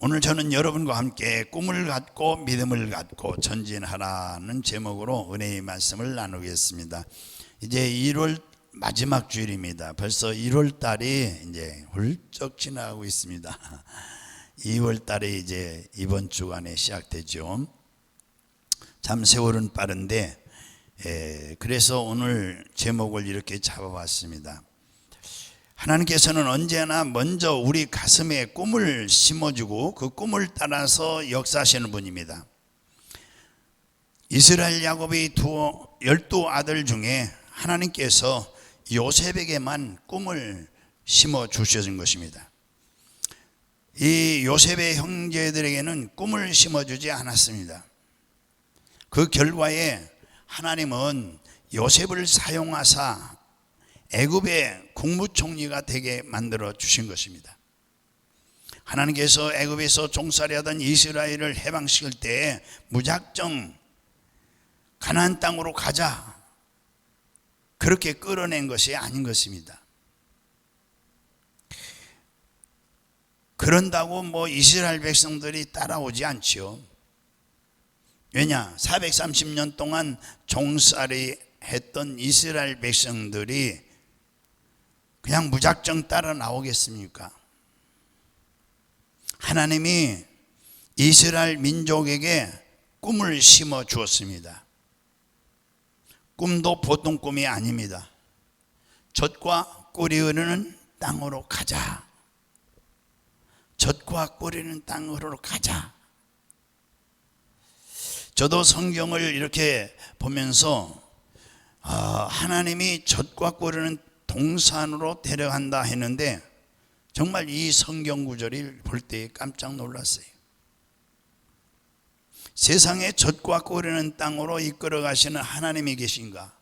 오늘 저는 여러분과 함께 꿈을 갖고 믿음을 갖고 전진하라는 제목으로 은혜의 말씀을 나누겠습니다. 이제 1월 마지막 주일입니다. 벌써 1월 달이 이제 훌쩍 지나가고 있습니다. 2월 달에 이제 이번 주간에 시작되죠. 참 세월은 빠른데 그래서 오늘 제목을 이렇게 잡아봤습니다. 하나님께서는 언제나 먼저 우리 가슴에 꿈을 심어주고 그 꿈을 따라서 역사하시는 분입니다. 이스라엘 야곱의 12 아들 중에 하나님께서 요셉에게만 꿈을 심어 주신 것입니다. 이 요셉의 형제들에게는 꿈을 심어주지 않았습니다. 그 결과에 하나님은 요셉을 사용하사 애굽의 국무총리가 되게 만들어 주신 것입니다. 하나님께서 애굽에서 종살이하던 이스라엘을 해방시킬 때 무작정 가나안 땅으로 가자 그렇게 끌어낸 것이 아닌 것입니다. 그런다고 이스라엘 백성들이 따라오지 않지요. 왜냐? 430년 동안 종살이 했던 이스라엘 백성들이 그냥 무작정 따라 나오겠습니까? 하나님이 이스라엘 민족에게 꿈을 심어 주었습니다. 꿈도 보통 꿈이 아닙니다. 젖과 꿀이 흐르는 땅으로 가자. 젖과 꿀이 흐르는 땅으로 가자. 저도 성경을 이렇게 보면서 하나님이 젖과 꿀이 흐르는 동산으로 데려간다 했는데 정말 이 성경 구절을 볼 때 깜짝 놀랐어요. 세상에 젖과 꿀이 흐르는 땅으로 이끌어 가시는 하나님이 계신가?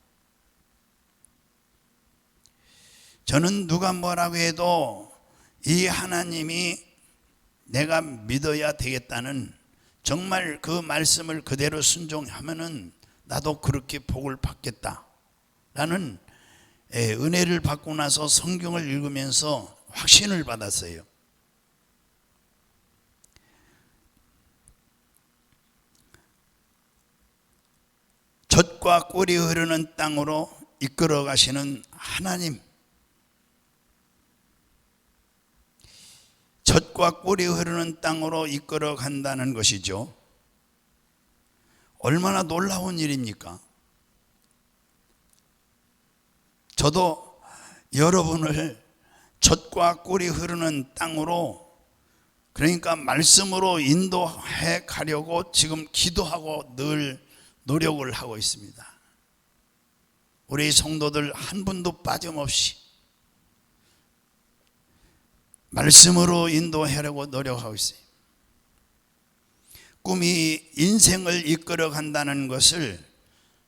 저는 누가 뭐라고 해도 이 하나님이 내가 믿어야 되겠다는, 정말 그 말씀을 그대로 순종하면은 나도 그렇게 복을 받겠다라는 은혜를 받고 나서 성경을 읽으면서 확신을 받았어요. 젖과 꿀이 흐르는 땅으로 이끌어 가시는 하나님, 젖과 꿀이 흐르는 땅으로 이끌어 간다는 것이죠. 얼마나 놀라운 일입니까? 저도 여러분을 젖과 꿀이 흐르는 땅으로, 그러니까 말씀으로 인도해 가려고 지금 기도하고 늘 노력을 하고 있습니다. 우리 성도들 한 분도 빠짐없이 말씀으로 인도하려고 노력하고 있어요. 꿈이 인생을 이끌어 간다는 것을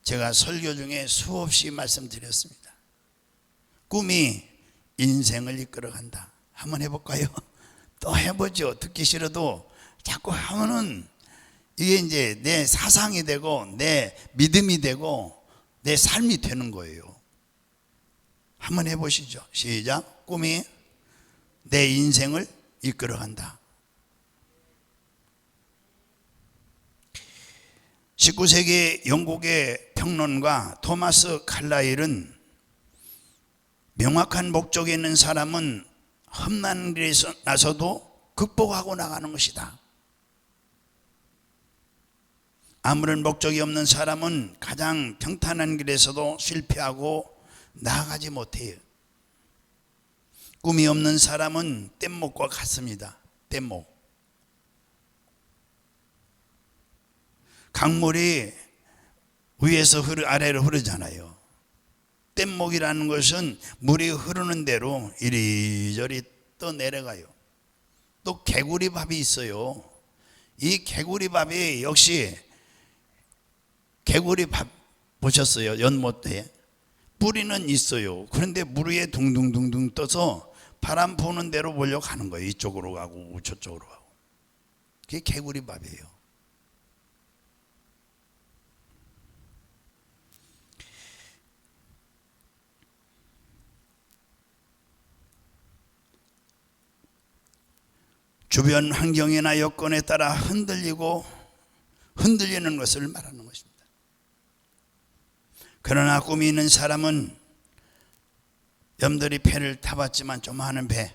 제가 설교 중에 수없이 말씀드렸습니다. 꿈이 인생을 이끌어 간다. 한번 해볼까요? 또 해보죠. 듣기 싫어도 자꾸 하면은 이게 이제 내 사상이 되고 내 믿음이 되고 내 삶이 되는 거예요. 한번 해보시죠. 시작. 꿈이 내 인생을 이끌어 간다. 19세기 영국의 평론가 토마스 칼라일은 명확한 목적이 있는 사람은 험난 길에서 나서도 극복하고 나가는 것이다. 아무런 목적이 없는 사람은 가장 평탄한 길에서도 실패하고 나아가지 못해요. 꿈이 없는 사람은 뗏목과 같습니다. 뗏목. 강물이 위에서 아래로 흐르잖아요. 뗏목이라는 것은 물이 흐르는 대로 이리저리 떠내려가요. 또 개구리밥이 있어요. 이 개구리밥이 역시 개구리밥 보셨어요? 연못에 뿌리는 있어요. 그런데 물 위에 둥둥둥둥 떠서 바람 부는 대로 몰려가는 거예요. 이쪽으로 가고 저쪽으로 가고. 그게 개구리밥이에요. 주변 환경이나 여건에 따라 흔들리는 것을 말하는 것입니다. 그러나 꿈이 있는 사람은 염들이 배를 타봤지만 조그마한 배,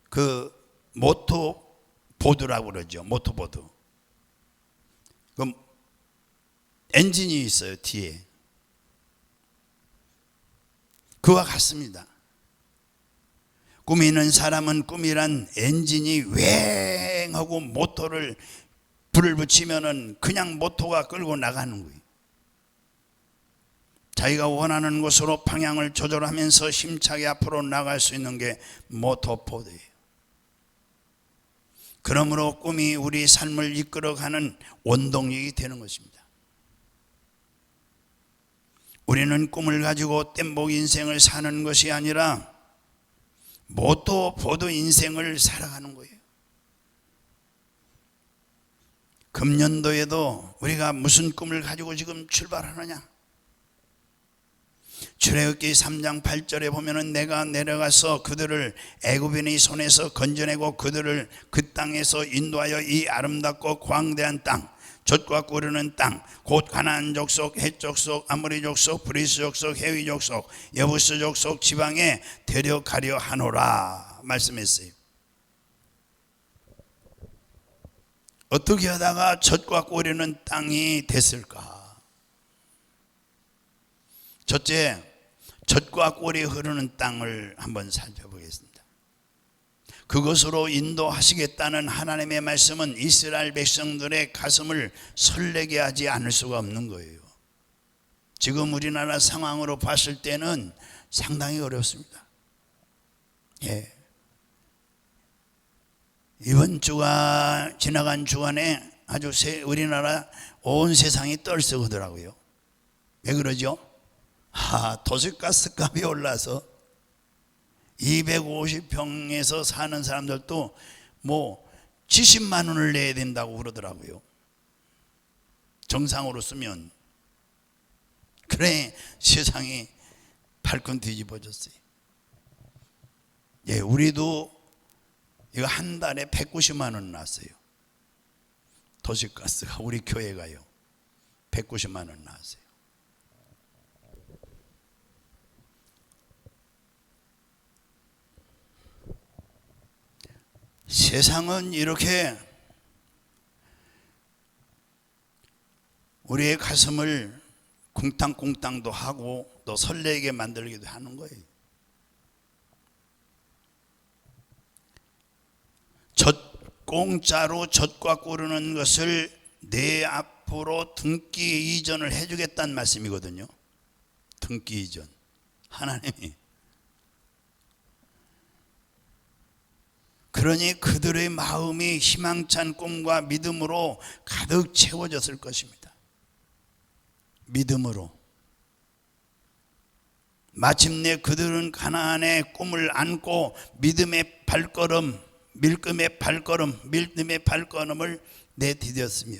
그 모터보드라고 그러죠. 모터보드. 그 엔진이 있어요, 뒤에. 그와 같습니다. 꿈이 있는 사람은 꿈이란 엔진이 웽하고 모터를 불을 붙이면은 그냥 모터가 끌고 나가는 거예요. 자기가 원하는 곳으로 방향을 조절하면서 힘차게 앞으로 나갈 수 있는 게 모터보드예요. 그러므로 꿈이 우리 삶을 이끌어가는 원동력이 되는 것입니다. 우리는 꿈을 가지고 땜목 인생을 사는 것이 아니라 모터보드 인생을 살아가는 거예요. 금년도에도 우리가 무슨 꿈을 가지고 지금 출발하느냐? 출애굽기 3장 8절에 보면은 내가 내려가서 그들을 애굽인의 손에서 건져내고 그들을 그 땅에서 인도하여 이 아름답고 광대한 땅, 젖과 꿀르는 땅, 곧 가나안 족속, 헷 족속, 아모리 족속, 브리스 족속, 헤위 족속, 여부스 족속 지방에 데려가려 하노라 말씀했어요. 어떻게 하다가 젖과 꿀르는 땅이 됐을까? 첫째, 젖과 꿀이 흐르는 땅을 한번 살펴보겠습니다. 그것으로 인도하시겠다는 하나님의 말씀은 이스라엘 백성들의 가슴을 설레게 하지 않을 수가 없는 거예요. 지금 우리나라 상황으로 봤을 때는 상당히 어렵습니다. 이번 주가 지나간 주간에 아주 우리나라 온 세상이 떨썩하더라고요. 왜 그러죠? 도시가스 값이 올라서 250평에서 사는 사람들도 뭐 70만 원을 내야 된다고 그러더라고요. 정상으로 쓰면. 그래 세상이 발끈 뒤집어졌어요. 우리도 이거 한 달에 190만 원 나왔어요. 도시가스가 우리 교회가요 190만 원 나왔어요. 세상은 이렇게 우리의 가슴을 쿵탕쿵탕도 하고 또 설레게 만들기도 하는 거예요. 공짜로 젖과 꿀르는 것을 내 앞으로 등기 이전을 해주겠다는 말씀이거든요. 등기 이전. 하나님이. 그러니 그들의 마음이 희망찬 꿈과 믿음으로 가득 채워졌을 것입니다. 믿음으로. 마침내 그들은 가나안의 꿈을 안고 믿음의 발걸음을 내디뎠으며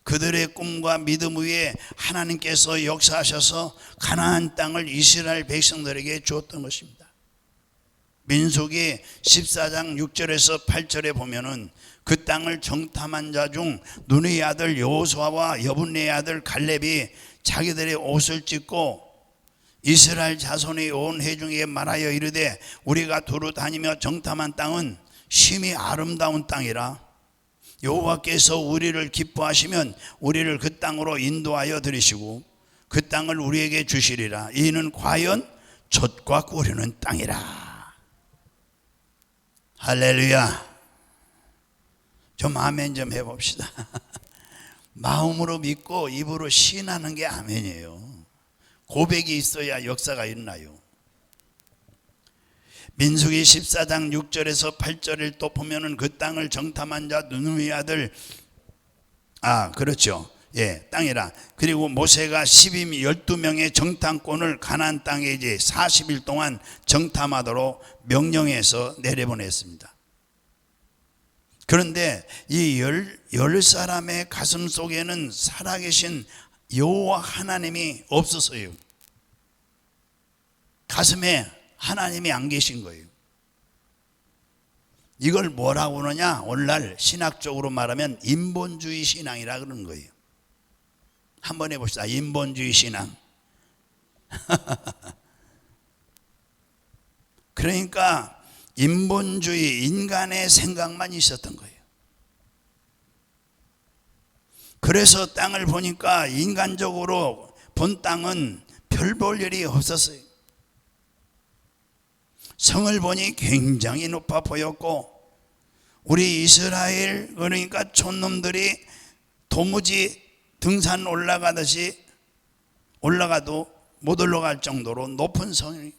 그들의 꿈과 믿음 위에 하나님께서 역사하셔서 가나안 땅을 이스라엘 백성들에게 주었던 것입니다. 민수기 14장 6절에서 8절에 보면은 그 땅을 정탐한 자 중 눈의 아들 여호수아와 여분의 아들 갈렙이 자기들의 옷을 찢고 이스라엘 자손의 온 회중에게 말하여 이르되 우리가 두루 다니며 정탐한 땅은 심히 아름다운 땅이라 여호와께서 우리를 기뻐하시면 우리를 그 땅으로 인도하여 들이시고 그 땅을 우리에게 주시리라. 이는 과연 젖과 꿀르는 땅이라. 할렐루야. 좀 아멘 좀 해봅시다. 마음으로 믿고 입으로 시인하는 게 아멘이에요. 고백이 있어야 역사가 있나요? 민수기 14장 6절에서 8절을 또 보면은 그 땅을 정탐한 자 누누의 아들 그렇죠. 땅이라. 그리고 모세가 12명의 정탐꾼을 가나안 땅에 이제 40일 동안 정탐하도록 명령해서 내려보냈습니다. 그런데 이 10사람의 가슴 속에는 살아계신 여호와 하나님이 없었어요. 가슴에 하나님이 안 계신 거예요. 이걸 뭐라고 그러냐? 오늘날 신학적으로 말하면 인본주의 신앙이라 그러는 거예요. 한번 해봅시다. 인본주의 신앙. 그러니까 인본주의, 인간의 생각만 있었던 거예요. 그래서 땅을 보니까 인간적으로 본 땅은 별 볼 일이 없었어요. 성을 보니 굉장히 높아 보였고, 우리 이스라엘, 그러니까 촌놈들이 도무지 등산 올라가듯이 올라가도 못 올라갈 정도로 높은 성이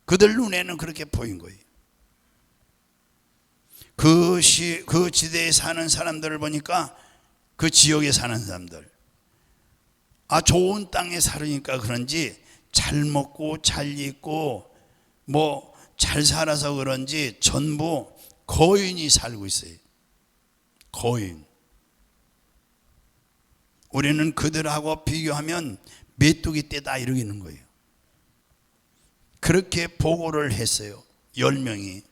그들 눈에는 그렇게 보인 거예요. 그 지대에 사는 사람들을 보니까, 그 지역에 사는 사람들, 좋은 땅에 살으니까 그런지 잘 먹고 잘 입고 뭐 잘 살아서 그런지 전부 거인이 살고 있어요. 거인. 우리는 그들하고 비교하면 메뚜기 떼다 이러기는 거예요. 그렇게 보고를 했어요. 10명이.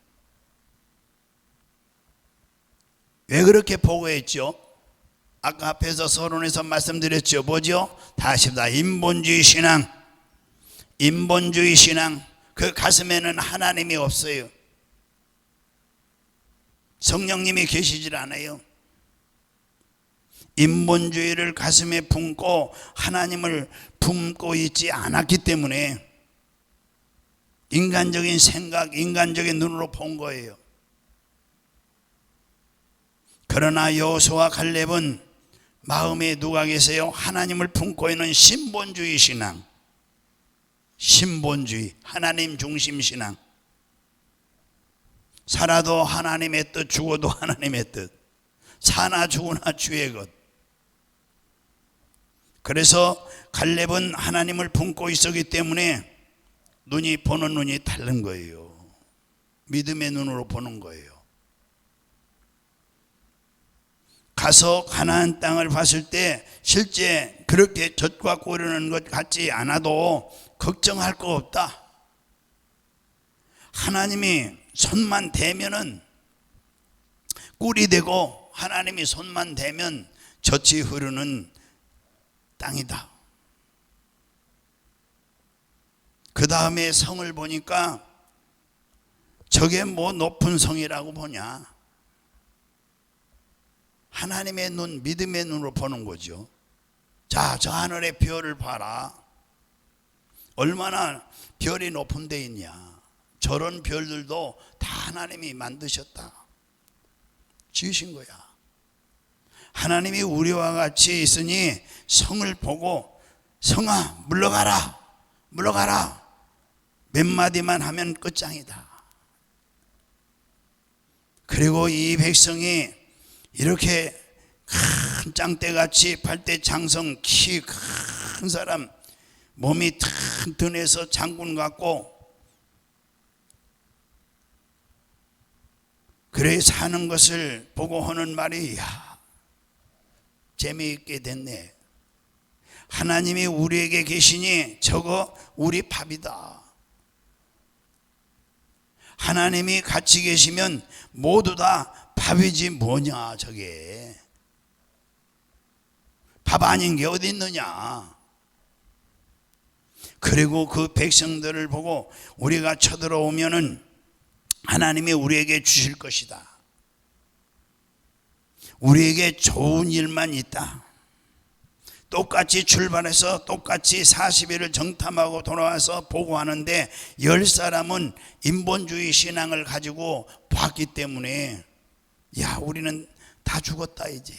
왜 그렇게 보고했죠? 아까 앞에서 서론에서 말씀드렸죠. 뭐죠? 다시 다 인본주의 신앙. 인본주의 신앙. 그 가슴에는 하나님이 없어요. 성령님이 계시질 않아요. 인본주의를 가슴에 품고 하나님을 품고 있지 않았기 때문에 인간적인 생각, 인간적인 눈으로 본 거예요. 그러나 여호수아와 갈렙은 마음에 누가 계세요? 하나님을 품고 있는 신본주의 신앙. 신본주의, 하나님 중심 신앙. 살아도 하나님의 뜻, 죽어도 하나님의 뜻. 사나 죽으나 주의 것. 그래서 갈렙은 하나님을 품고 있었기 때문에 눈이 보는 눈이 다른 거예요. 믿음의 눈으로 보는 거예요. 가서 가나안 땅을 봤을 때 실제 그렇게 젖과 꿀이는 것 같지 않아도 걱정할 거 없다. 하나님이 손만 대면은 꿀이 되고, 하나님이 손만 대면 젖이 흐르는 땅이다. 그 다음에 성을 보니까 저게 뭐 높은 성이라고 보냐? 하나님의 눈, 믿음의 눈으로 보는 거죠. 자, 저 하늘의 별을 봐라. 얼마나 별이 높은 데 있냐. 저런 별들도 다 하나님이 만드셨다. 지으신 거야. 하나님이 우리와 같이 있으니 성을 보고, 성아 물러가라, 물러가라, 몇 마디만 하면 끝장이다. 그리고 이 백성이 이렇게 큰 짱떼같이 발대 장성, 키 큰 사람, 몸이 튼튼해서 장군 같고 그래 사는 것을 보고 하는 말이, 야, 재미있게 됐네. 하나님이 우리에게 계시니 저거 우리 밥이다. 하나님이 같이 계시면 모두 다 밥이지 뭐냐. 저게 밥 아닌 게 어디 있느냐. 그리고 그 백성들을 보고 우리가 쳐들어오면은 하나님이 우리에게 주실 것이다. 우리에게 좋은 일만 있다. 똑같이 출발해서 똑같이 40일을 정탐하고 돌아와서 보고하는데 10사람은 인본주의 신앙을 가지고 봤기 때문에, 야, 우리는 다 죽었다. 이제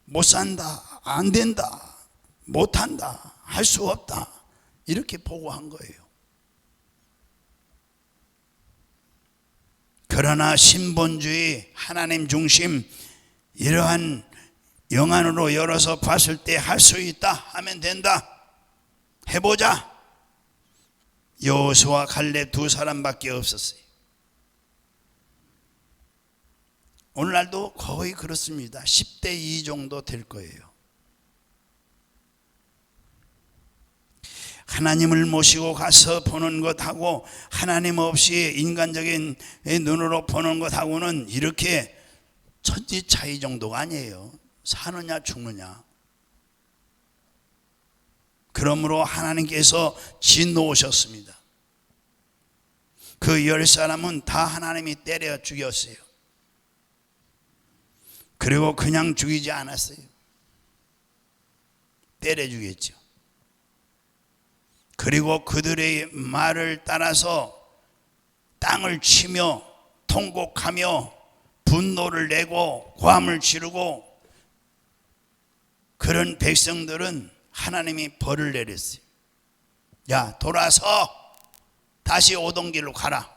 못 산다, 안 된다, 못한다, 할 수 없다, 이렇게 보고한 거예요. 그러나 신본주의, 하나님 중심, 이러한 영안으로 열어서 봤을 때 할 수 있다 하면 된다. 해보자. 여호수아 갈렙 2사람밖에 없었어요. 오늘날도 거의 그렇습니다. 10대 2 정도 될 거예요. 하나님을 모시고 가서 보는 것하고 하나님 없이 인간적인 눈으로 보는 것하고는 이렇게 천지 차이 정도가 아니에요. 사느냐 죽느냐. 그러므로 하나님께서 짓놓으셨습니다. 그 10사람은 다 하나님이 때려 죽였어요. 그리고 그냥 죽이지 않았어요. 때려 죽였죠. 그리고 그들의 말을 따라서 땅을 치며 통곡하며 분노를 내고 고함을 지르고 그런 백성들은 하나님이 벌을 내렸어요. 야, 돌아서 다시 오던 길로 가라.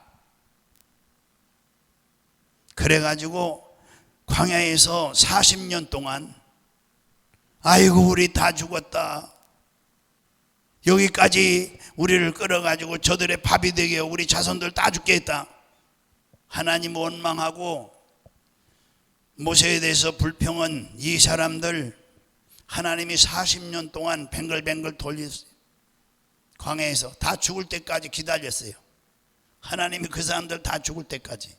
그래가지고 광야에서 40년 동안 아이고 우리 다 죽었다. 여기까지 우리를 끌어가지고 저들의 밥이 되게 우리 자손들 다 죽겠다. 하나님 원망하고 모세에 대해서 불평은 이 사람들 하나님이 40년 동안 뱅글뱅글 돌렸어요. 광야에서 다 죽을 때까지 기다렸어요. 하나님이 그 사람들 다 죽을 때까지.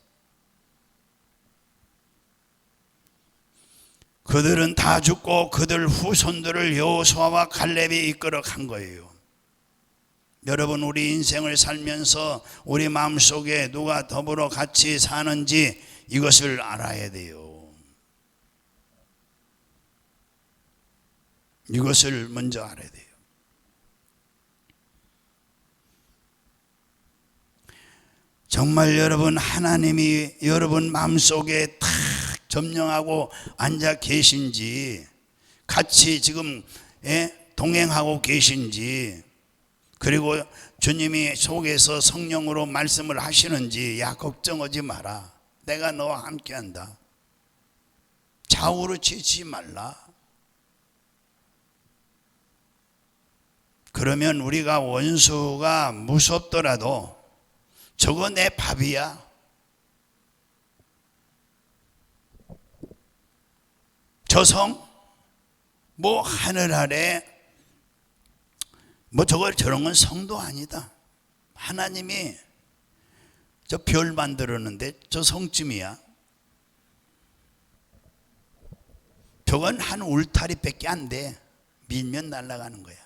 그들은 다 죽고 그들 후손들을 여호수아와 갈렙이 이끌어 간 거예요. 여러분, 우리 인생을 살면서 우리 마음속에 누가 더불어 같이 사는지 이것을 알아야 돼요. 이것을 먼저 알아야 돼요. 정말 여러분, 하나님이 여러분 마음속에 탁 점령하고 앉아 계신지, 같이 지금 동행하고 계신지, 그리고 주님이 속에서 성령으로 말씀을 하시는지, 야 걱정하지 마라. 내가 너와 함께한다. 좌우로 지치지 말라. 그러면 우리가 원수가 무섭더라도 저거 내 밥이야. 저 성, 뭐 하늘 아래 뭐 저런 건 성도 아니다. 하나님이 저 별 만들었는데 저 성쯤이야. 저건 한 울타리밖에 안 돼. 밀면 날아가는 거야.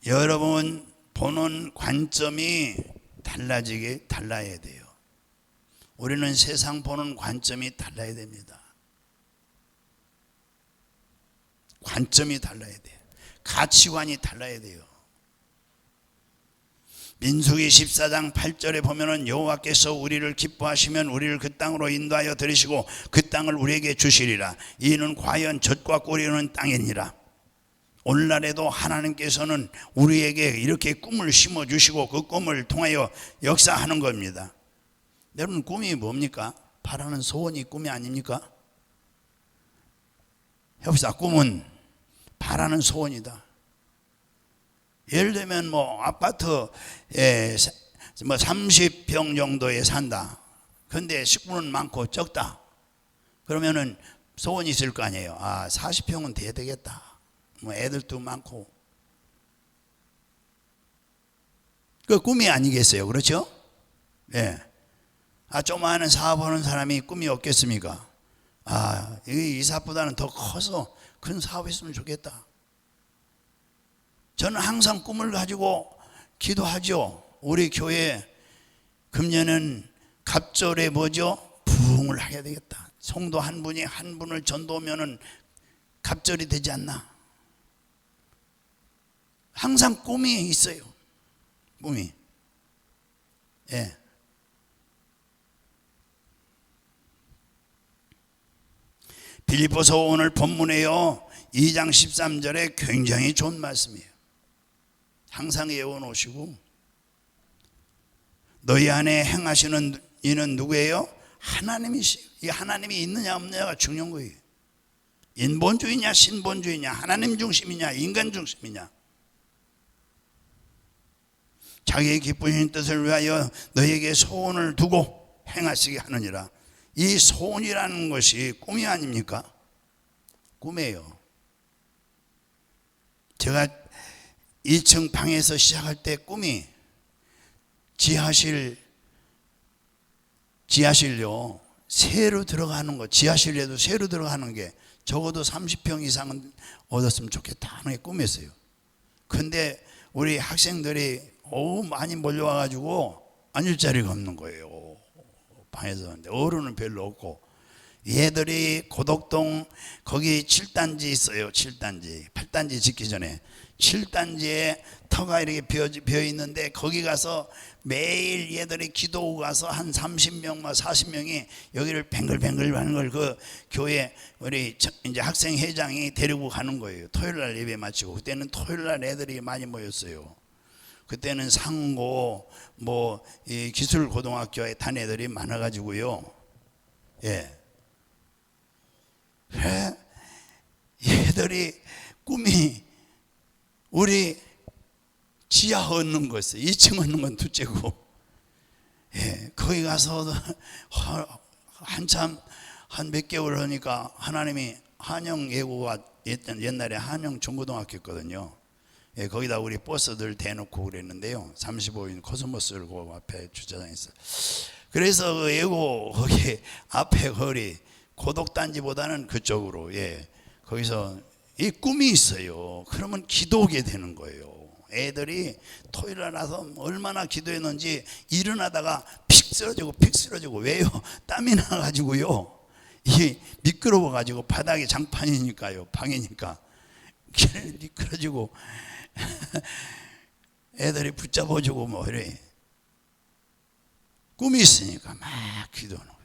여러분 보는 관점이 달라야 돼요. 우리는 세상 보는 관점이 달라야 됩니다. 관점이 달라야 돼요. 가치관이 달라야 돼요. 민수기 14장 8절에 보면은 여호와께서 우리를 기뻐하시면 우리를 그 땅으로 인도하여 들이시고 그 땅을 우리에게 주시리라. 이는 과연 젖과 꿀이 흐르는 땅이니라. 오늘날에도 하나님께서는 우리에게 이렇게 꿈을 심어주시고 그 꿈을 통하여 역사하는 겁니다. 여러분, 꿈이 뭡니까? 바라는 소원이 꿈이 아닙니까? 협사, 꿈은 바라는 소원이다. 예를 들면 뭐 아파트에 뭐 30평 정도에 산다. 그런데 식구는 많고 적다. 그러면은 소원이 있을 거 아니에요. 아, 40평은 돼야 되겠다. 뭐 애들도 많고. 그 꿈이 아니겠어요? 그렇죠? 예. 아, 조그마한 사업하는 사람이 꿈이 없겠습니까? 아, 이 사업보다는 더 커서 큰 사업했으면 좋겠다. 저는 항상 꿈을 가지고 기도하죠. 우리 교회 금년은 갑절에 뭐죠? 부흥을 하게 되겠다. 성도 한 분이 한 분을 전도하면은 갑절이 되지 않나? 항상 꿈이 있어요. 꿈이. 예. 빌립보서 오늘 본문에요 2장 13절에 굉장히 좋은 말씀이에요. 항상 예워놓으시고, 너희 안에 행하시는 이는 누구예요? 하나님이시요. 이 하나님이 있느냐 없느냐가 중요한 거예요. 인본주의냐 신본주의냐, 하나님 중심이냐 인간 중심이냐. 자기의 기쁘신 뜻을 위하여 너희에게 소원을 두고 행하시게 하느니라. 이 소원이라는 것이 꿈이 아닙니까? 꿈이에요. 제가 2층 방에서 시작할 때 꿈이 지하실요 새로 들어가는 거, 지하실에도 새로 들어가는 게 적어도 30평 이상은 얻었으면 좋겠다 하는 게 꿈이었어요. 근데 우리 학생들이 많이 몰려와 가지고 앉을 자리가 없는 거예요. 방에서. 근데 어른은 별로 없고, 얘들이 고덕동 거기 7단지 있어요. 7단지 8단지 짓기 전에 7단지에 터가 이렇게 비어 있는데, 거기 가서 매일 얘들이 기도 오고 가서 한 30명, 40명이 여기를 뱅글뱅글 하는 걸 그 교회 우리 이제 학생 회장이 데리고 가는 거예요. 토요일 날 예배 마치고. 그때는 토요일 날 애들이 많이 모였어요. 그때는 상고 이 기술 고등학교에 단 애들이 많아 가지고요. 예. 그래? 얘들이 꿈이 우리 지하 얻는 거였어요. 2층 얻는 건 둘째고. 예, 거기 가서 한참 한 몇 개월 하니까 하나님이 한영 예고가 옛날에 한영 중고등학교였거든요. 예, 거기다 우리 버스들 대놓고 그랬는데요. 35인 코스모스를 그 앞에 주차장했어요. 그래서 그 예고 거기 앞에 거리 고독단지보다는 그쪽으로, 예, 거기서 이 꿈이 있어요. 그러면 기도 오게 되는 거예요. 애들이 토요일에 나서 얼마나 기도했는지 일어나다가 픽 쓰러지고 왜요? 땀이 나가지고요. 이게 미끄러워가지고 바닥에 장판이니까요. 방이니까 미끄러지고 애들이 붙잡아주고 이래. 꿈이 있으니까 막 기도하는 거예요.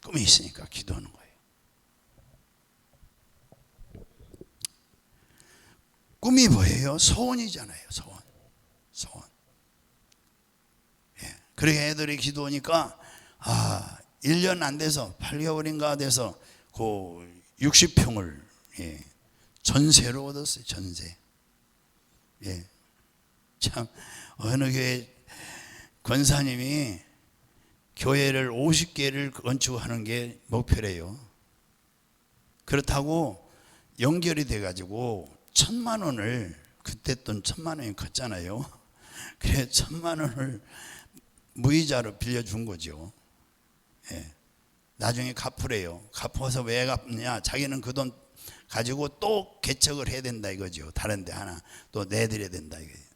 꿈이 있으니까 기도하는 거예요. 꿈이 뭐예요? 소원이잖아요. 소원. 예. 그렇게 애들이 기도하니까 1년 안 돼서 8개월인가 돼서 그 60평을 예, 전세로 얻었어요. 전세. 예. 참 어느 교회 권사님이 교회를 50개를 건축하는 게 목표래요. 그렇다고 연결이 돼 가지고 1,000만 원을, 그때 돈 1,000만 원이 컸잖아요. 그래 1,000만 원을 무이자로 빌려준 거죠. 예. 나중에 갚으래요. 갚아서 왜 갚느냐? 자기는 그 돈 가지고 또 개척을 해야 된다 이거죠. 다른 데 하나 또 내드려야 된다 이거예요.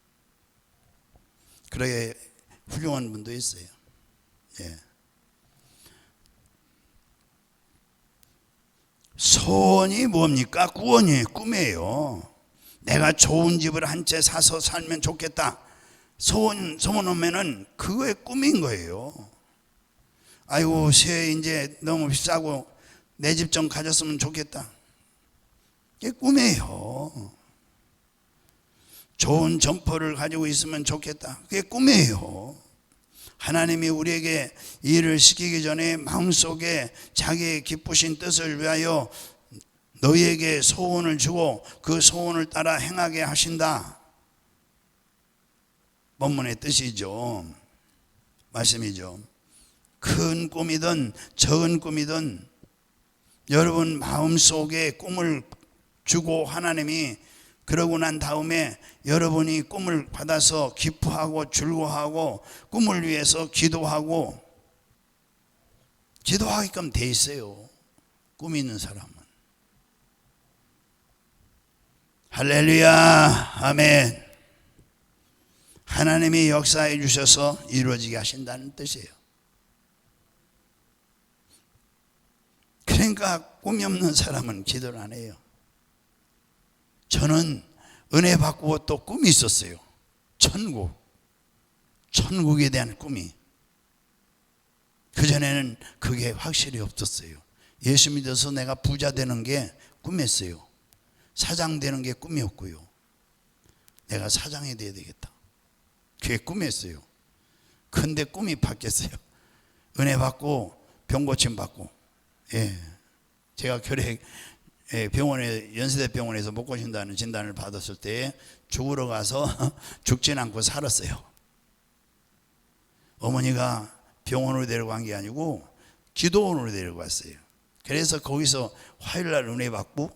그렇게 훌륭한 분도 있어요. 예. 소원이 뭡니까? 구원이에요. 꿈이에요. 내가 좋은 집을 한 채 사서 살면 좋겠다. 소원하면은 그거의 꿈인 거예요. 아이고 새 이제 너무 비싸고 내 집 좀 가졌으면 좋겠다. 그게 꿈이에요. 좋은 점포를 가지고 있으면 좋겠다. 그게 꿈이에요. 하나님이 우리에게 일을 시키기 전에 마음속에 자기의 기쁘신 뜻을 위하여 너희에게 소원을 주고 그 소원을 따라 행하게 하신다. 본문의 뜻이죠. 말씀이죠. 큰 꿈이든 적은 꿈이든 여러분 마음속에 꿈을 주고 하나님이 그러고 난 다음에 여러분이 꿈을 받아서 기뻐하고 즐거워하고 꿈을 위해서 기도하게끔 돼 있어요. 꿈이 있는 사람은. 할렐루야, 아멘. 하나님이 역사해 주셔서 이루어지게 하신다는 뜻이에요. 그러니까 꿈이 없는 사람은 기도를 안 해요. 저는 은혜 받고 또 꿈이 있었어요. 천국에 대한 꿈이. 그전에는 그게 확실히 없었어요. 예수 믿어서 내가 부자 되는 게 꿈이었어요. 사장 되는 게 꿈이었고요. 내가 사장이 돼야 되겠다. 그게 꿈이었어요. 근데 꿈이 바뀌었어요. 은혜 받고 병고침 받고. 예. 제가 병원에 연세대 병원에서 못 고신다는 진단을 받았을 때 죽으러 가서 죽진 않고 살았어요. 어머니가 병원으로 데려간 게 아니고 기도원으로 데려갔어요. 그래서 거기서 화요일 날 은혜 받고,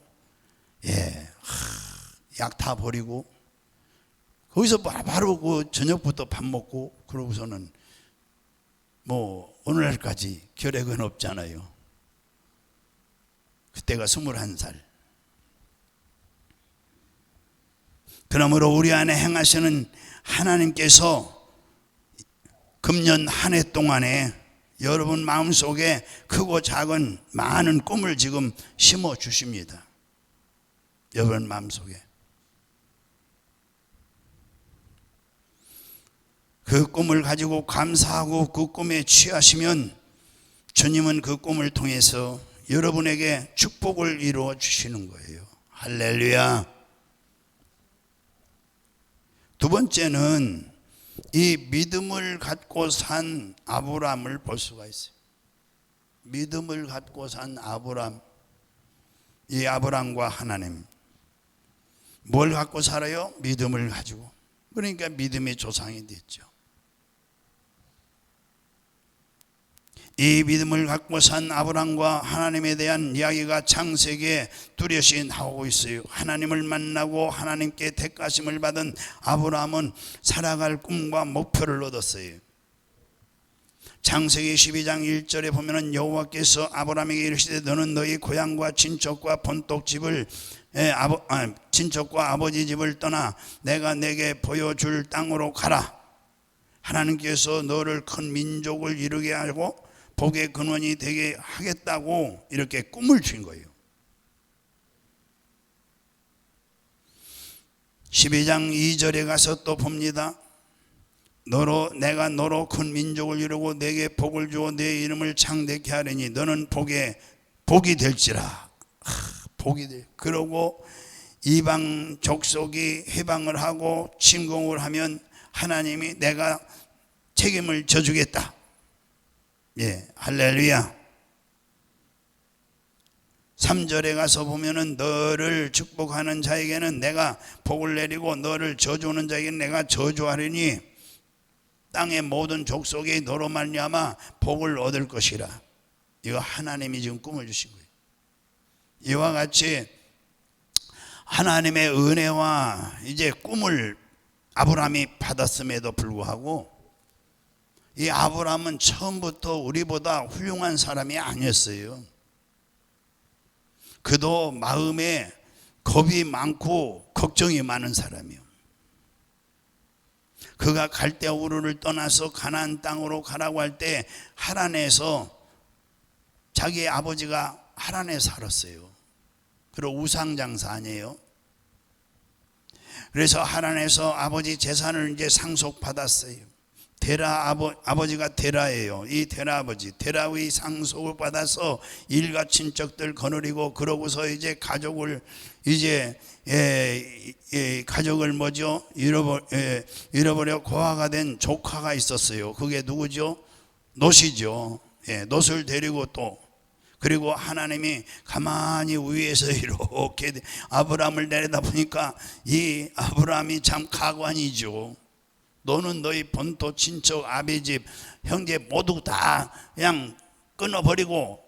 예, 약 다 버리고 거기서 바로 그 저녁부터 밥 먹고 그러고서는 뭐 오늘날까지 결핵은 없잖아요. 그때가 21살. 그러므로 우리 안에 행하시는 하나님께서 금년 한 해 동안에 여러분 마음속에 크고 작은 많은 꿈을 지금 심어 주십니다. 여러분 마음속에. 그 꿈을 가지고 감사하고 그 꿈에 취하시면 주님은 그 꿈을 통해서 여러분에게 축복을 이루어 주시는 거예요. 할렐루야. 두 번째는 이 믿음을 갖고 산 아브라함을 볼 수가 있어요. 믿음을 갖고 산 아브라함. 이 아브라함과 하나님. 뭘 갖고 살아요? 믿음을 가지고. 그러니까 믿음의 조상이 됐죠. 이 믿음을 갖고 산 아브라함과 하나님에 대한 이야기가 창세기에 뚜렷이 나오고 있어요. 하나님을 만나고 하나님께 택하심을 받은 아브라함은 살아갈 꿈과 목표를 얻었어요. 창세기 12장 1절에 보면은 여호와께서 아브라함에게 이르시되 너는 너희 고향과 친척과 본토 집을 친척과 아버지 집을 떠나 내가 내게 보여줄 땅으로 가라. 하나님께서 너를 큰 민족을 이루게 하고 복의 근원이 되게 하겠다고 이렇게 꿈을 준 거예요. 12장 2절에 가서 또 봅니다. 내가 너로 큰 민족을 이루고 내게 복을 주어 내 이름을 창대케 하리니 너는 복이 될지라. 복이 돼. 그러고 이방 족속이 해방을 하고 침공을 하면 하나님이 내가 책임을 져주겠다. 예, 할렐루야. 3절에 가서 보면은 너를 축복하는 자에게는 내가 복을 내리고 너를 저주하는 자에게는 내가 저주하리니 땅의 모든 족속이 너로 말미암아 복을 얻을 것이라. 이거 하나님이 지금 꿈을 주신 거예요. 이와 같이 하나님의 은혜와 이제 꿈을 아브라함이 받았음에도 불구하고 이 아브라함은 처음부터 우리보다 훌륭한 사람이 아니었어요. 그도 마음에 겁이 많고 걱정이 많은 사람이요. 그가 갈대아 우르를 떠나서 가나안 땅으로 가라고 할 때 하란에서 자기 아버지가 하란에 살았어요. 그리고 우상장사 아니에요. 그래서 하란에서 아버지 재산을 이제 상속받았어요. 데라 아버지가 데라예요. 이 데라 아버지 데라의 상속을 받아서 일가 친척들 거느리고 그러고서 이제 가족을 이제 가족을 잃어버려 고아가 된 조카가 있었어요. 그게 누구죠? 롯이죠. 롯을 데리고 또 그리고 하나님이 가만히 위에서 이렇게 아브라함을 내려다 보니까 이 아브라함이 참 가관이죠. 너는 너희 본토 친척 아비집 형제 모두 다 그냥 끊어버리고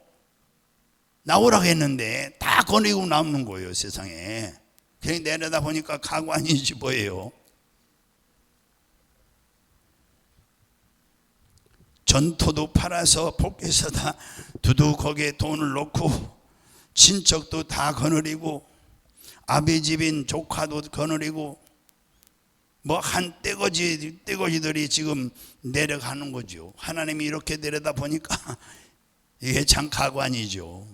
나오라고 했는데 다 거느리고 나오는 거예요. 세상에. 그냥 내려다 보니까 가관이지 뭐예요. 전토도 팔아서 포켓에다 두둑하게 돈을 넣고 친척도 다 거느리고 아비집인 조카도 거느리고 뭐 한 떼거지들이 지금 내려가는 거죠. 하나님이 이렇게 내려다 보니까 이게 참 가관이죠.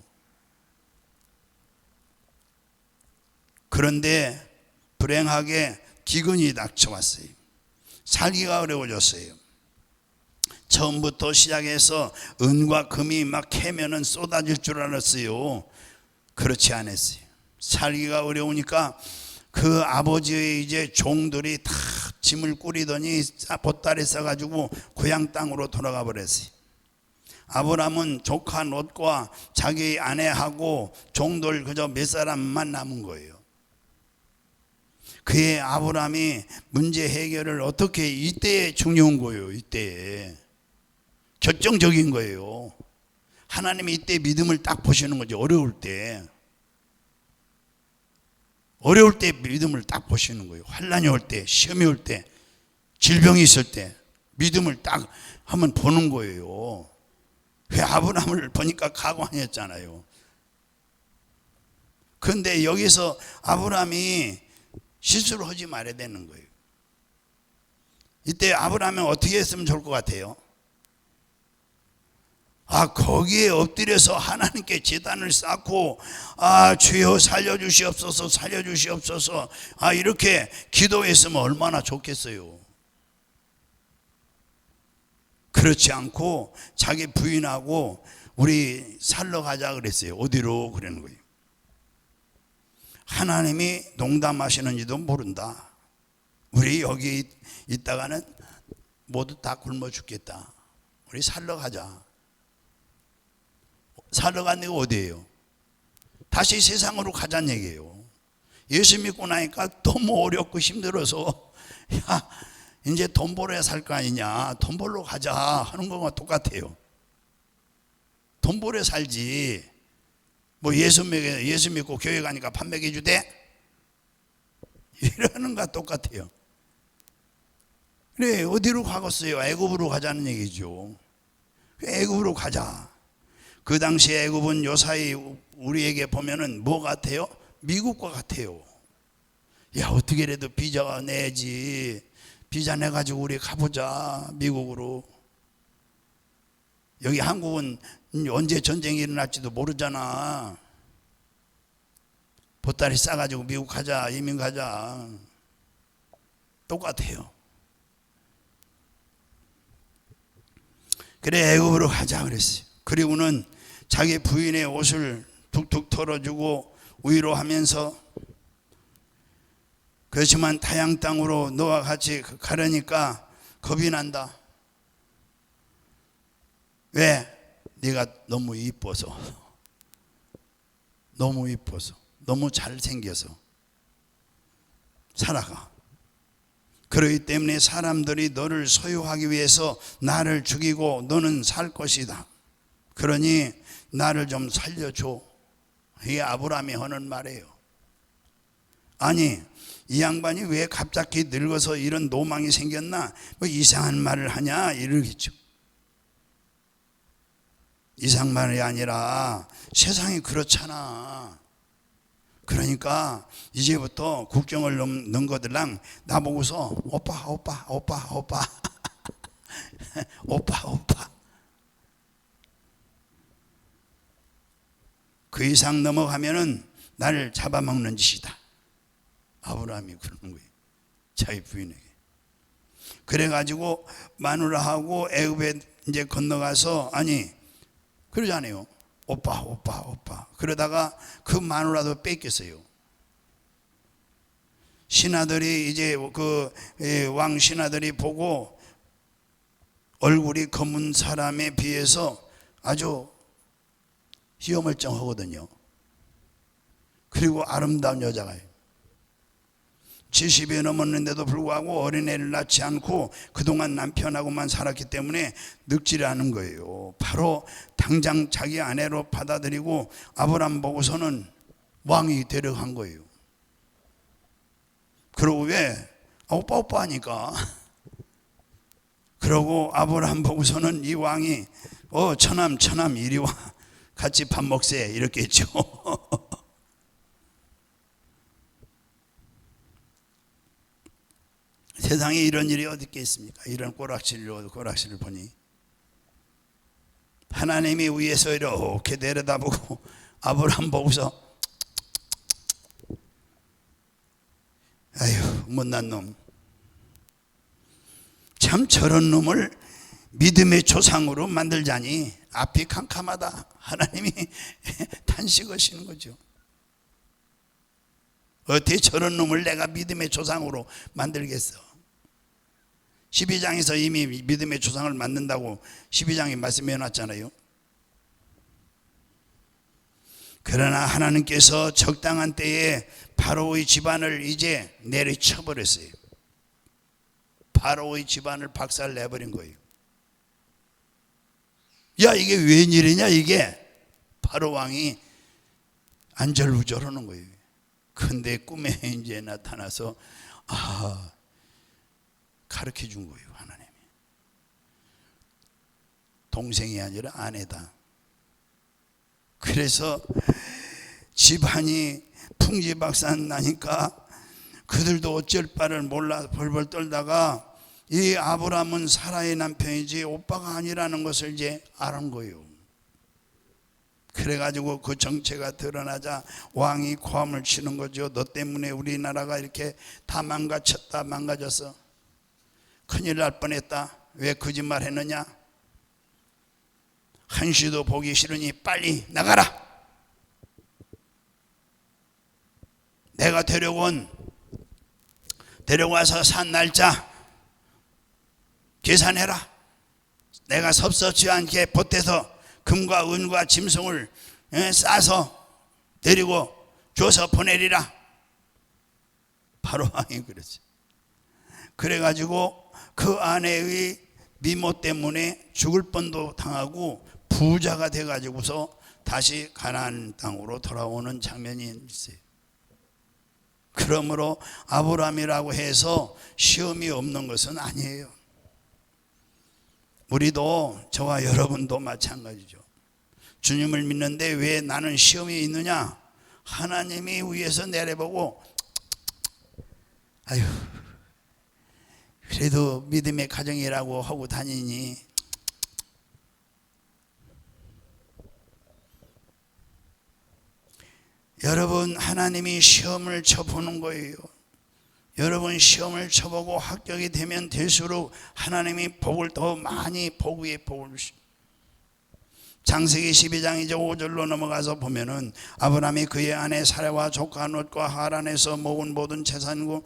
그런데 불행하게 기근이 닥쳐왔어요. 살기가 어려워졌어요. 처음부터 시작해서 은과 금이 막 캐면은 쏟아질 줄 알았어요. 그렇지 않았어요. 살기가 어려우니까 그 아버지의 이제 종들이 다 짐을 꾸리더니 보따리 싸가지고 고향 땅으로 돌아가 버렸어요. 아브라함은 조카 롯과 자기 아내하고 종들 그저 몇 사람만 남은 거예요. 그의 아브라함이 문제 해결을 어떻게 이때에 중요한 거예요. 이때에 결정적인 거예요. 하나님이 이때 믿음을 딱 보시는 거죠. 어려울 때. 어려울 때 믿음을 딱 보시는 거예요. 환난이 올 때, 시험이 올 때, 질병이 있을 때 믿음을 딱 한번 보는 거예요. 왜 아브라함을 보니까 가관이었잖아요. 그런데 여기서 아브라함이 실수를 하지 말아야 되는 거예요. 이때 아브라함은 어떻게 했으면 좋을 것 같아요? 거기에 엎드려서 하나님께 제단을 쌓고, 주여 살려주시옵소서, 살려주시옵소서, 이렇게 기도했으면 얼마나 좋겠어요. 그렇지 않고 자기 부인하고 우리 살러 가자 그랬어요. 어디로? 그러는 거예요. 하나님이 농담하시는지도 모른다. 우리 여기 있다가는 모두 다 굶어 죽겠다. 우리 살러 가자. 살러 간 데가 어디예요? 다시 세상으로 가자는 얘기예요. 예수 믿고 나니까 너무 어렵고 힘들어서 야 이제 돈 벌어야 살 거 아니냐, 돈 벌러 가자 하는 거와 똑같아요. 돈 벌어 살지. 뭐 예수 믿고 교회 가니까 밥 먹여주대? 이러는 거와 똑같아요. 그래, 어디로 가겠어요? 애굽으로 가자는 얘기죠. 애굽으로 가자. 그 당시에 애굽은 요사이 우리에게 보면은 뭐 같아요? 미국과 같아요. 야, 어떻게라도 비자 내지. 비자 내가지고 우리 가보자, 미국으로. 여기 한국은 언제 전쟁이 일어날지도 모르잖아. 보따리 싸가지고 미국 가자, 이민 가자. 똑같아요. 그래, 애굽으로 가자 그랬어요. 그리고는 자기 부인의 옷을 툭툭 털어주고 위로하면서, 그렇지만 타양 땅으로 너와 같이 가려니까 겁이 난다. 왜? 네가 너무 이뻐서, 너무 이뻐서, 너무 잘생겨서 살아가. 그렇기 때문에 사람들이 너를 소유하기 위해서 나를 죽이고 너는 살 것이다. 그러니 나를 좀 살려줘. 이게 아브라함이 하는 말이에요. 아니, 이 양반이 왜 갑자기 늙어서 이런 노망이 생겼나? 뭐 이상한 말을 하냐? 이러겠죠. 이상한 말이 아니라 세상이 그렇잖아. 그러니까 이제부터 국경을 넘는 것들랑 나보고서 오빠 오빠 오빠 오빠 오빠 오빠, 그 이상 넘어가면은 나를 잡아먹는 짓이다. 아브라함이 그러는 거예요, 자기 부인에게. 그래가지고 마누라하고 애굽에 이제 건너가서, 아니 그러잖아요. 오빠 오빠 오빠. 그러다가 그 마누라도 뺏겼어요. 신하들이 이제 그 왕 신하들이 보고 얼굴이 검은 사람에 비해서 아주 희어멀쩡하거든요. 그리고 아름다운 여자가요. 70이 넘었는데도 불구하고 어린애를 낳지 않고 그동안 남편하고만 살았기 때문에 늙지를 않은 거예요. 바로 당장 자기 아내로 받아들이고 아브라함 보고서는 왕이 데려간 거예요. 그러고 왜? 오빠 오빠 하니까. 그러고 아브라함 보고서는 이 왕이 처남 이리 와, 같이 밥 먹세, 이렇게 했죠. 세상에 이런 일이 어디 있겠습니까? 이런 꼬락실을 보니 하나님이 위에서 이렇게 내려다보고 아브라함 보고서 아휴, 못난 놈, 참 저런 놈을 믿음의 조상으로 만들자니 앞이 캄캄하다. 하나님이 탄식하시는 거죠. 어떻게 저런 놈을 내가 믿음의 조상으로 만들겠어? 12장에서 이미 믿음의 조상을 만든다고 12장에 말씀해 놨잖아요. 그러나 하나님께서 적당한 때에 바로의 집안을 이제 내리쳐버렸어요. 바로의 집안을 박살 내버린 거예요. 야, 이게 웬일이냐 이게. 바로 왕이 안절부절하는 거예요. 근데 꿈에 이제 나타나서 가르쳐 준 거예요. 하나님이. 동생이 아니라 아내다. 그래서 집안이 풍지박산 나니까 그들도 어쩔 바를 몰라 벌벌 떨다가 이 아브라함은 사라의 남편이지 오빠가 아니라는 것을 이제 알은 거예요. 그래가지고 그 정체가 드러나자 왕이 고함을 치는 거죠. 너 때문에 우리나라가 이렇게 다 망가졌다, 망가졌어. 큰일 날 뻔했다. 왜 거짓말 했느냐? 한시도 보기 싫으니 빨리 나가라. 내가 데려와서 산 날짜 계산해라. 내가 섭섭지 않게 보태서 금과 은과 짐승을 싸서 데리고 줘서 보내리라. 바로 왕이 그랬어요. 그래가지고 그 아내의 미모 때문에 죽을 뻔도 당하고 부자가 돼가지고서 다시 가나안 땅으로 돌아오는 장면이 있어요. 그러므로 아브라함이라고 해서 시험이 없는 것은 아니에요. 우리도 저와 여러분도 마찬가지죠. 주님을 믿는데 왜 나는 시험이 있느냐? 하나님이 위에서 내려보고 아유 그래도 믿음의 가정이라고 하고 다니니 여러분 하나님이 시험을 쳐보는 거예요. 여러분 시험을 쳐보고 합격이 되면 될수록 하나님이 복을 더 많이 복 위에 복을 주십니다. 창세기 12장 이제 5절로 넘어가서 보면은 아브라함이 그의 아내 사라와 조카 롯과 하란에서 모은 모든 재산과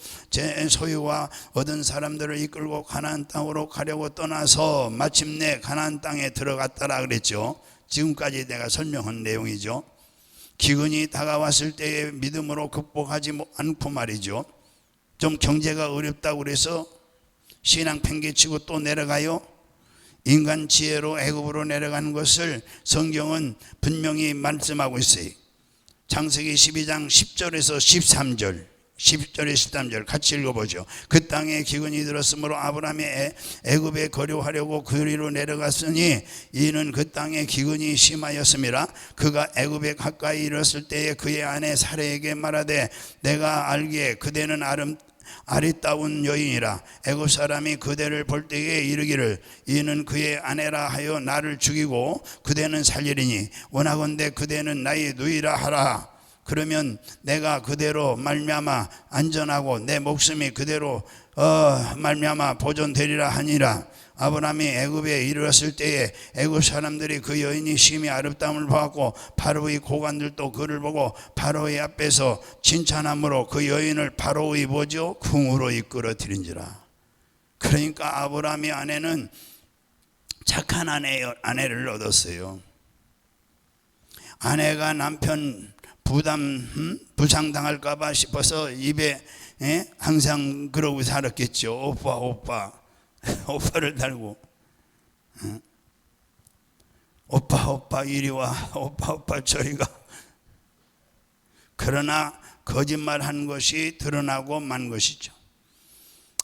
소유와 얻은 사람들을 이끌고 가나안 땅으로 가려고 떠나서 마침내 가나안 땅에 들어갔다라 그랬죠. 지금까지 내가 설명한 내용이죠. 기근이 다가왔을 때에 믿음으로 극복하지 않고 말이죠. 좀 경제가 어렵다고 그래서 신앙 팽개치고 또 내려가요. 인간 지혜로 애굽으로 내려가는 것을 성경은 분명히 말씀하고 있어요. 창세기 12장 10절에서 13절 10절에 13절 같이 읽어보죠. 그 땅에 기근이 들었으므로 아브라함이 애굽에 거류하려고 그리로 내려갔으니 이는 그 땅에 기근이 심하였음이라. 그가 애굽에 가까이 이르렀을 때에 그의 아내 사라에게 말하되 내가 알기에 그대는 아리따운 여인이라. 애굽 사람이 그대를 볼 때에 이르기를 이는 그의 아내라 하여 나를 죽이고 그대는 살리리니 원하건대 그대는 나의 누이라 하라. 그러면 내가 그대로 말미암아 안전하고 내 목숨이 그대로 말미암아 보존되리라 하니라. 아브라함이 애굽에 이르렀을 때에 애굽 사람들이 그 여인이 심히 아름다움을 보았고 바로의 고관들도 그를 보고 바로의 앞에서 칭찬함으로 그 여인을 바로의 뭐죠? 궁으로 이끌어들인지라. 그러니까 아브라함의 아내는 착한 아내를 얻었어요. 아내가 남편 부상당할까봐 싶어서 입에 항상 그러고 살았겠죠. 오빠 오빠를 달고 오빠 이리 와, 오빠 저리 가. 그러나 거짓말한 것이 드러나고 만 것이죠.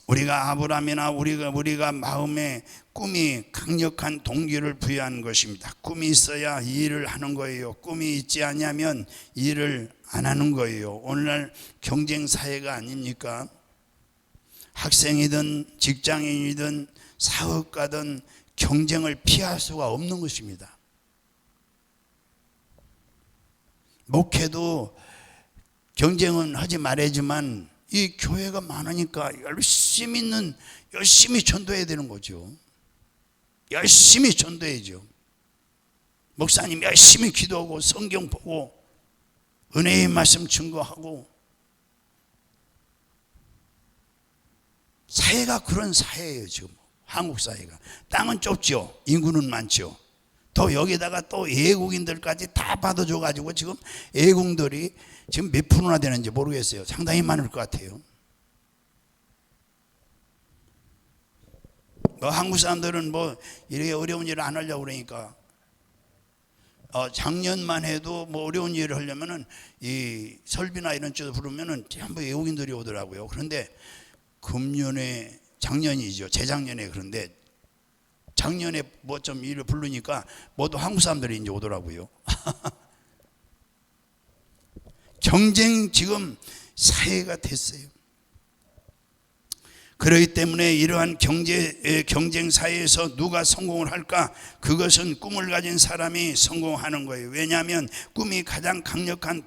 우리가 아브라함이나 우리가 마음에 꿈이 강력한 동기를 부여한 것입니다. 꿈이 있어야 일을 하는 거예요. 꿈이 있지 않으면 일을 안 하는 거예요. 오늘날 경쟁 사회가 아닙니까? 학생이든 직장인이든 사업가든 경쟁을 피할 수가 없는 것입니다. 목회도 경쟁은 하지 말아야지만 이 교회가 많으니까 열심히 전도해야 되는 거죠. 열심히 전도해야죠. 목사님 열심히 기도하고 성경 보고 은혜의 말씀 증거하고. 사회가 그런 사회예요. 지금 한국 사회가. 땅은 좁죠. 인구는 많죠. 또 여기다가 또 외국인들까지 다 받아줘 가지고 지금 외국인들이 지금 몇 프로나 되는지 모르겠어요. 상당히 많을 것 같아요. 한국 사람들은 뭐 이렇게 어려운 일을 안 하려고 그러니까 작년만 해도 뭐 어려운 일을 하려면은 이 설비나 이런 쪽에 부르면은 전부 외국인들이 오더라고요. 그런데 금년에, 작년이죠, 재작년에, 그런데 작년에 뭐 좀 일을 부르니까 모두 한국 사람들이 이제 오더라고요. 경쟁 지금 사회가 됐어요. 그렇기 때문에 이러한 경쟁 사회에서 누가 성공을 할까? 그것은 꿈을 가진 사람이 성공하는 거예요. 왜냐하면 꿈이 가장 강력한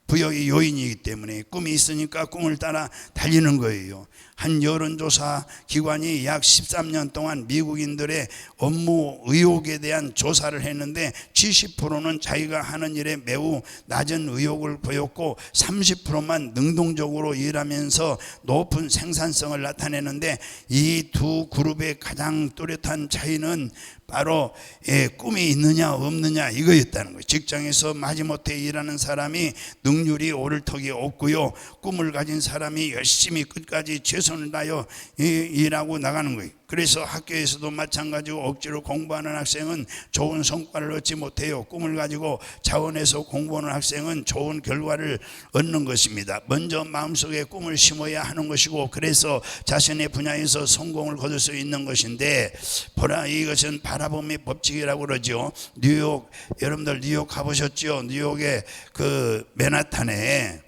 부여의 요인이기 때문에 꿈이 있으니까 꿈을 따라 달리는 거예요. 한 여론조사 기관이 약 13년 동안 미국인들의 업무 의욕에 대한 조사를 했는데 70%는 자기가 하는 일에 매우 낮은 의욕을 보였고 30%만 능동적으로 일하면서 높은 생산성을 나타내는데 이 두 그룹의 가장 뚜렷한 차이는 바로 꿈이 있느냐 없느냐 이거였다는 거예요. 직장에서 마지못해 일하는 사람이 능률이 오를 턱이 없고요, 꿈을 가진 사람이 열심히 끝까지 최선을 다하여 일하고 나가는 거예요. 그래서 학교에서도 마찬가지고 억지로 공부하는 학생은 좋은 성과를 얻지 못해요. 꿈을 가지고 자원해서 공부하는 학생은 좋은 결과를 얻는 것입니다. 먼저 마음속에 꿈을 심어야 하는 것이고, 그래서 자신의 분야에서 성공을 거둘 수 있는 것인데, 이것은 바라봄의 법칙이라고 그러죠. 뉴욕, 여러분들 뉴욕 가보셨죠? 뉴욕의 그 맨하탄에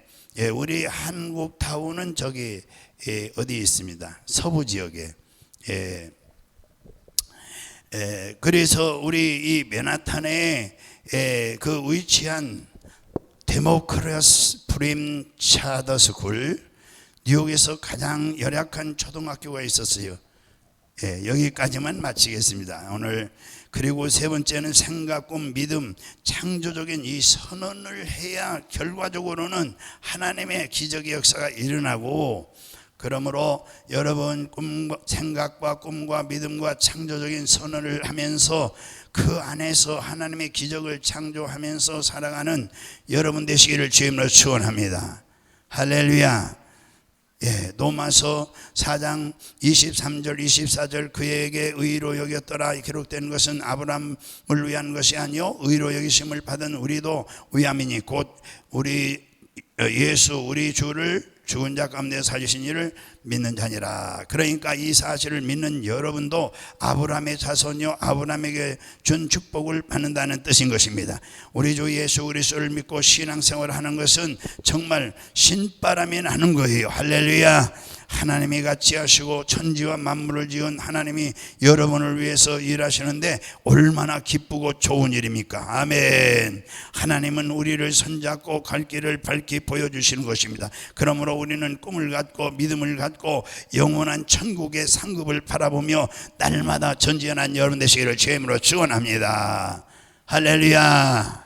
우리 한국타운은 저기 어디 있습니다, 서부 지역에. 그래서 우리 이 맨하탄에 그 위치한 데모크라스 프림 차더 스쿨, 뉴욕에서 가장 열악한 초등학교가 있었어요. 여기까지만 마치겠습니다, 오늘. 그리고 세 번째는 생각, 꿈, 믿음, 창조적인 이 선언을 해야 결과적으로는 하나님의 기적의 역사가 일어나고, 그러므로 여러분 생각과 꿈과 믿음과 창조적인 선언을 하면서 그 안에서 하나님의 기적을 창조하면서 살아가는 여러분 되시기를 주님으로 축원합니다. 할렐루야. 로마서 4장 23절 24절 그에게 의로 여겼더라 기록된 것은 아브라함을 위한 것이 아니요 의로 여기심을 받은 우리도 위함이니 곧 우리 예수 우리 주를 죽은 자 가운데 살리신 이를 믿는 자니라. 그러니까 이 사실을 믿는 여러분도 아브라함의 자손이요 아브라함에게 준 축복을 받는다는 뜻인 것입니다. 우리 주 예수 그리스도를 믿고 신앙생활을 하는 것은 정말 신바람이 나는 거예요. 할렐루야. 하나님이 같이 하시고 천지와 만물을 지은 하나님이 여러분을 위해서 일하시는데 얼마나 기쁘고 좋은 일입니까? 아멘. 하나님은 우리를 손잡고 갈 길을 밝히 보여주시는 것입니다. 그러므로 우리는 꿈을 갖고 믿음을 갖고 영원한 천국의 상급을 바라보며 날마다 전진한 여러분 되시기를 주님으로 축원합니다. 할렐루야.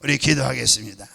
우리 기도하겠습니다.